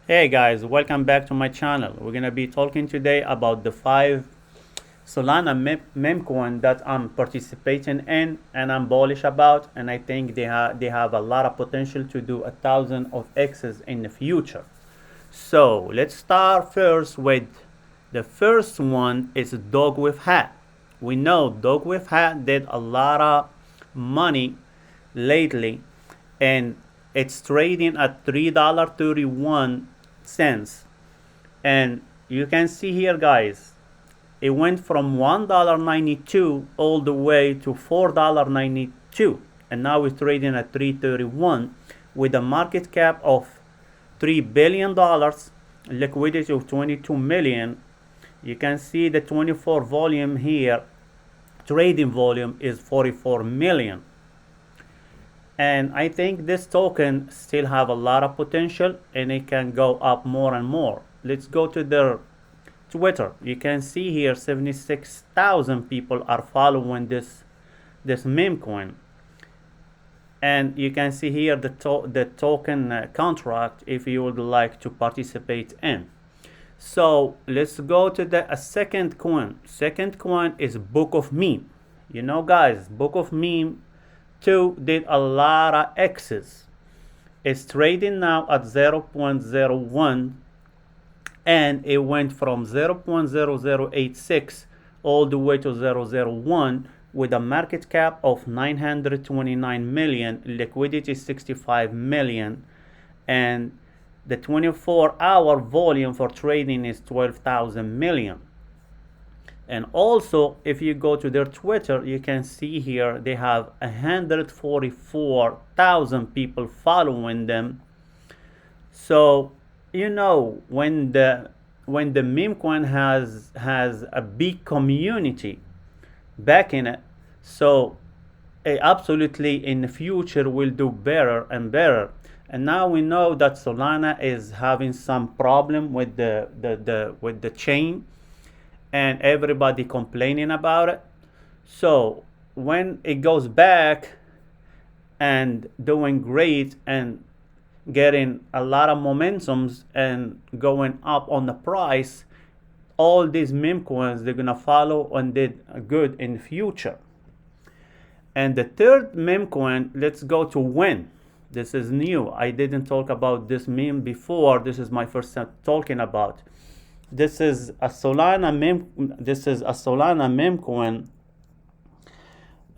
Hey guys, welcome back to my channel. We're gonna be talking today about the 5 Solana meme coin that I'm participating in and I'm bullish about, and I think they have a lot of potential to do 1,000 of X's in the future. So let's start first with the first one is Dog with Hat. We know Dog with Hat did a lot of money lately, and it's trading at $3.31. And you can see here, guys, it went from $1.92 all the way to $4.92, and now it's trading at 331 with a market cap of $3 billion, liquidity of 22 million. You can see the 24 volume here, trading volume is 44 million. And I think this token still have a lot of potential and it can go up more and more. Let's go to their Twitter. You can see here 76,000 people are following this meme coin, and you can see here the token contract if you would like to participate in. So let's go to the second coin. Second coin is Book of Meme. You know, guys, Book of Meme 2 did a lot of X's. It's trading now at 0.01, and it went from 0.0086 all the way to 0.001 with a market cap of 929 million, liquidity 65 million, and the 24-hour volume for trading is 12,000 million. And also, if you go to their Twitter, you can see here they have 144,000 people following them. So you know, when the meme coin has a big community backing it, so it absolutely in the future will do better and better. And now we know that Solana is having some problem with the chain, and everybody complaining about it. So when it goes back and doing great and getting a lot of momentums and going up on the price, all these meme coins they're gonna follow and did good in the future. And the third meme coin, let's go to Win. This is new. I didn't talk about this meme before. This is my first time talking about. This is a Solana meme. This is a Solana meme coin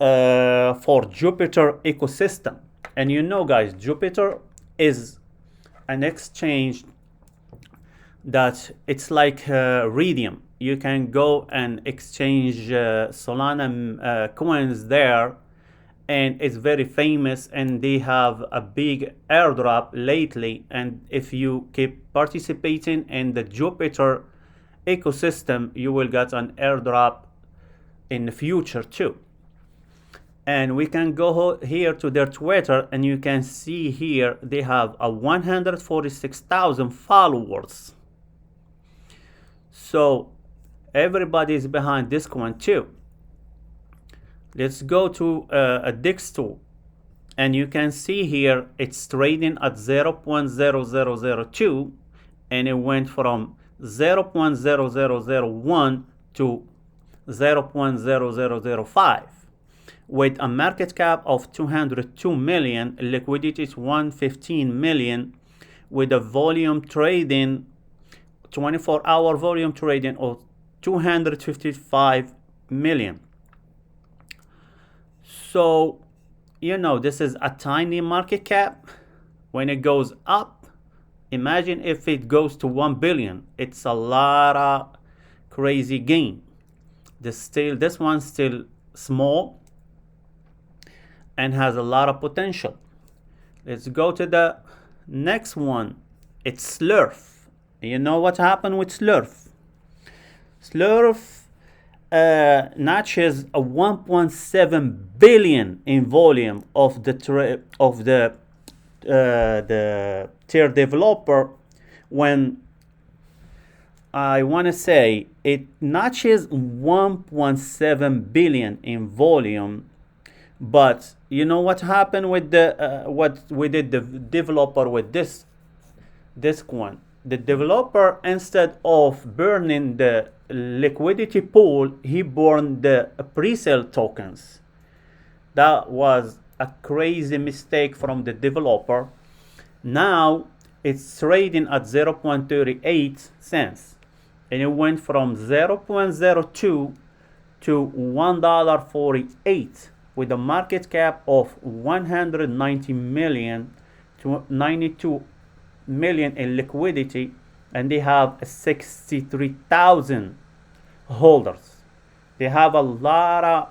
for Jupiter ecosystem. And you know, guys, Jupiter is an exchange that it's like Redium. You can go and exchange Solana coins there, and it's very famous, and they have a big airdrop lately. And if you keep participating in the Jupiter ecosystem, you will get an airdrop in the future too. And we can go here to their Twitter, and you can see here they have a 146,000 followers. So everybody is behind this coin too. Let's go to a DIX tool, and you can see here it's trading at 0.0002, and it went from 0.0001 to 0.0005 with a market cap of 202 million, liquidity is 115 million, with a volume trading 24-hour volume trading of 255 million. So you know, this is a tiny market cap. When it goes up, imagine if it goes to 1 billion. It's a lot of crazy gain. This one's still small and has a lot of potential. Let's go to the next one. It's Slurf. You know what happened with Slurf? Slurf notches a 1.7 billion in volume of the tier developer, when I want to say it notches 1.7 billion in volume. But you know what happened with what we did the developer with this coin? the developer, instead of burning the liquidity pool, he burned the pre-sale tokens. That was a crazy mistake from the developer. Now it's trading at 0.38 cents, and it went from 0.02 to $1.48 with a market cap of 190 million to 92 million in liquidity, and they have 63,000 holders. They have a lot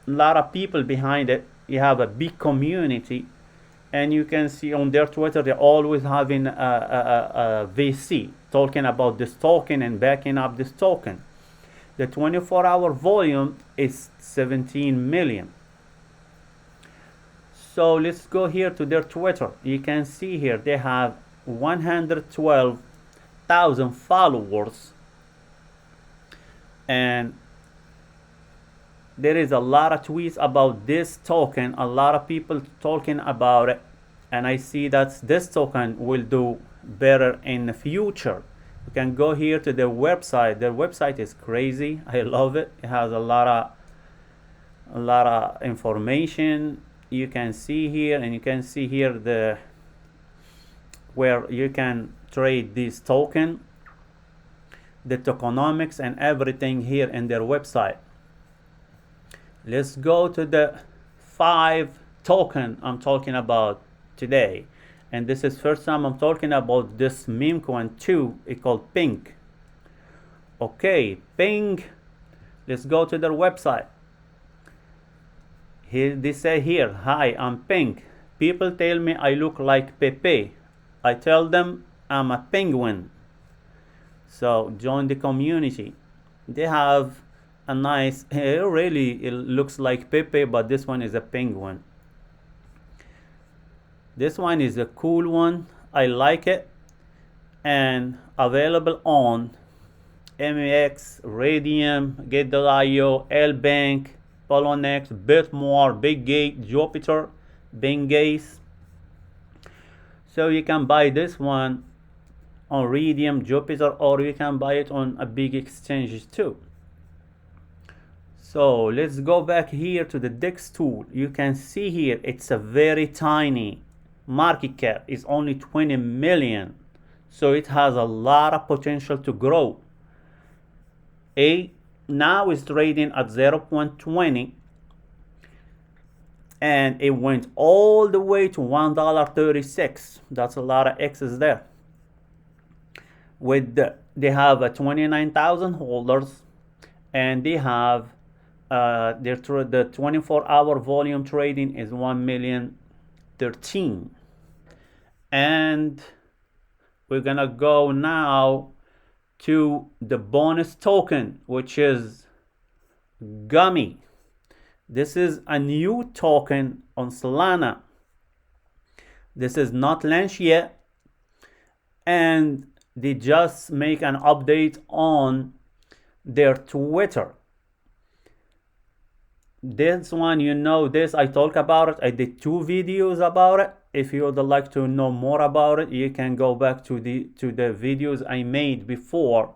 of people behind it. You have a big community, and you can see on their Twitter they're always having a VC talking about this token and backing up this token. The 24-hour volume is 17 million. So let's go here to their Twitter. You can see here they have 112,000 followers, and there is a lot of tweets about this token, a lot of people talking about it, and I see that this token will do better in the future. You can go here to their website. Their website is crazy. I love it. It has a lot of information. You can see here, and you can see here the where you can trade this token, the tokenomics and everything here in their website. Let's go to the 5 token I'm talking about today. And this is first time I'm talking about this meme coin too. It's called Pink. Okay, Pink. Let's go to their website. Here they say here, hi, I'm Pink. People tell me I look like Pepe. I tell them I'm a penguin. So join the community. They have a nice, it looks like Pepe, but this one is a penguin. This one is a cool one. I like it. And available on MEX, Radium, Get.io, LBank, Poloniex, Bitmore, Biggate, Jupiter, Bengase. So you can buy this one on Radium, Jupiter, or you can buy it on a big exchanges too. So let's go back here to the DEX tool. You can see here it's a very tiny market cap. It's only 20 million. So it has a lot of potential to grow. Now it's trading at 0.20, and it went all the way to $1.36. That's a lot of X's there. They have 29,000 holders, and they have the 24-hour volume trading is 1,013,000. And we're gonna go now to the bonus token, which is Gummy. This is a new token on Solana. This is not launched yet, and they just make an update on their Twitter. This one, you know this, I talk about it. I did 2 videos about it. If you would like to know more about it, you can go back to the videos I made before.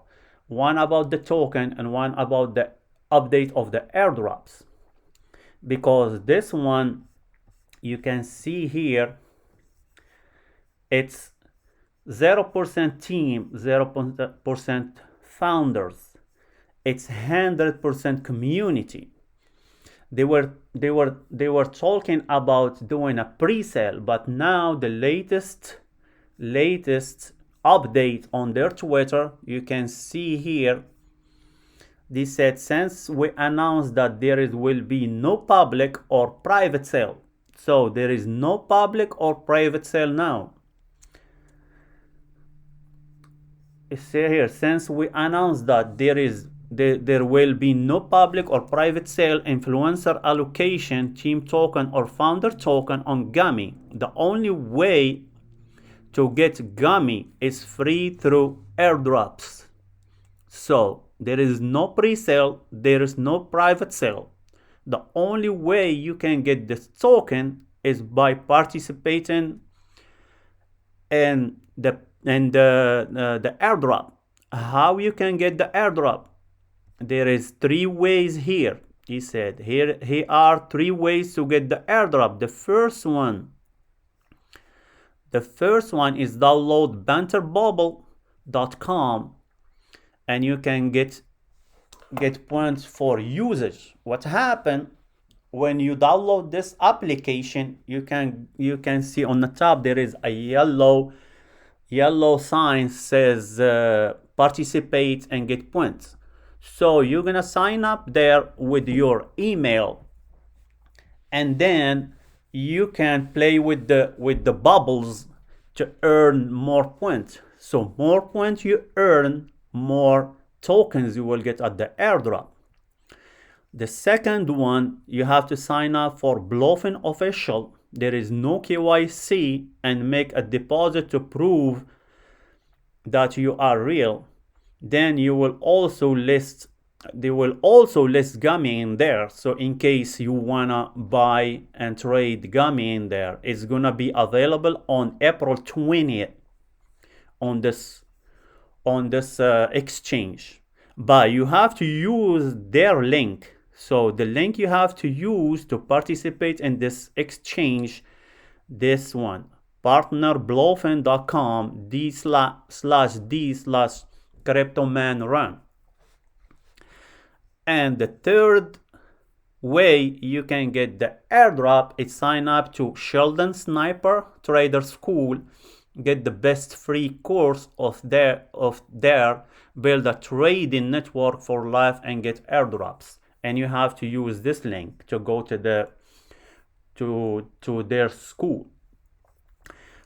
One about the token and one about the update of the airdrops. Because this one, you can see here, it's 0% team, 0% founders. It's 100% community. They were talking about doing a pre-sale, but now the latest update on their Twitter, you can see here, they said since we announced that will be no public or private sale. So there is no public or private sale now. It says here, since we announced that there will be no public or private sale, influencer allocation, team token, or founder token on Gummy. The only way to get Gummy is free through airdrops. So there is no pre-sale, there is no private sale. The only way you can get this token is by participating in the the airdrop. How you can get the airdrop? There is 3 ways here. He said here are 3 ways to get the airdrop. The first one is download banterbubble.com and you can get points for usage. What happened when you download this application? You can see on the top there is a yellow sign says participate and get points. So you're gonna sign up there with your email, and then you can play with the bubbles to earn more points. So more points you earn, more tokens you will get at the airdrop. The second one, you have to sign up for Bluffin Official. There is no KYC, and make a deposit to prove that you are real. Then they will also list gummy in there. So in case you wanna buy and trade gummy in there, it's gonna be available on April 20th on this exchange. But you have to use their link. So the link you have to use to participate in this exchange, this one, partnerbluffin.com d/d/cryptomanrun. And the third way you can get the airdrop is sign up to Sheldon Sniper Trader School, get the best free course of their build a trading network for life and get airdrops. And you have to use this link to go to their school.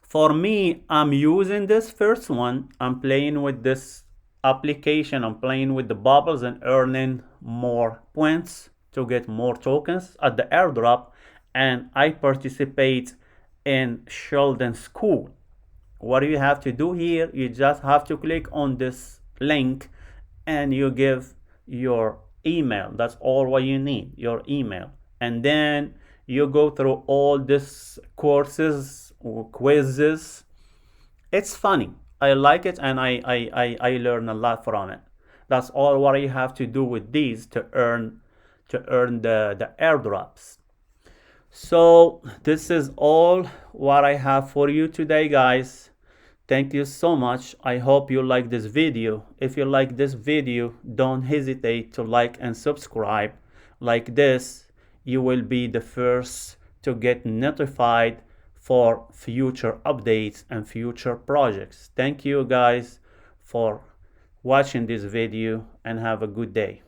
For me, I'm using this first one. I'm playing with this application. I'm playing with the bubbles and earning more points to get more tokens at the airdrop. And I participate in Sheldon School. What do you have to do here? You just have to click on this link and you give your email. That's all what you need, your email. And then you go through all these courses or quizzes. It's funny. I like it, and I learn a lot from it. That's all what you have to do with these to earn the airdrops. So this is all what I have for you today, guys. Thank you so much. I hope you like this video. If you like this video, don't hesitate to like and subscribe. Like this, you will be the first to get notified for future updates and future projects. Thank you guys for watching this video, and have a good day.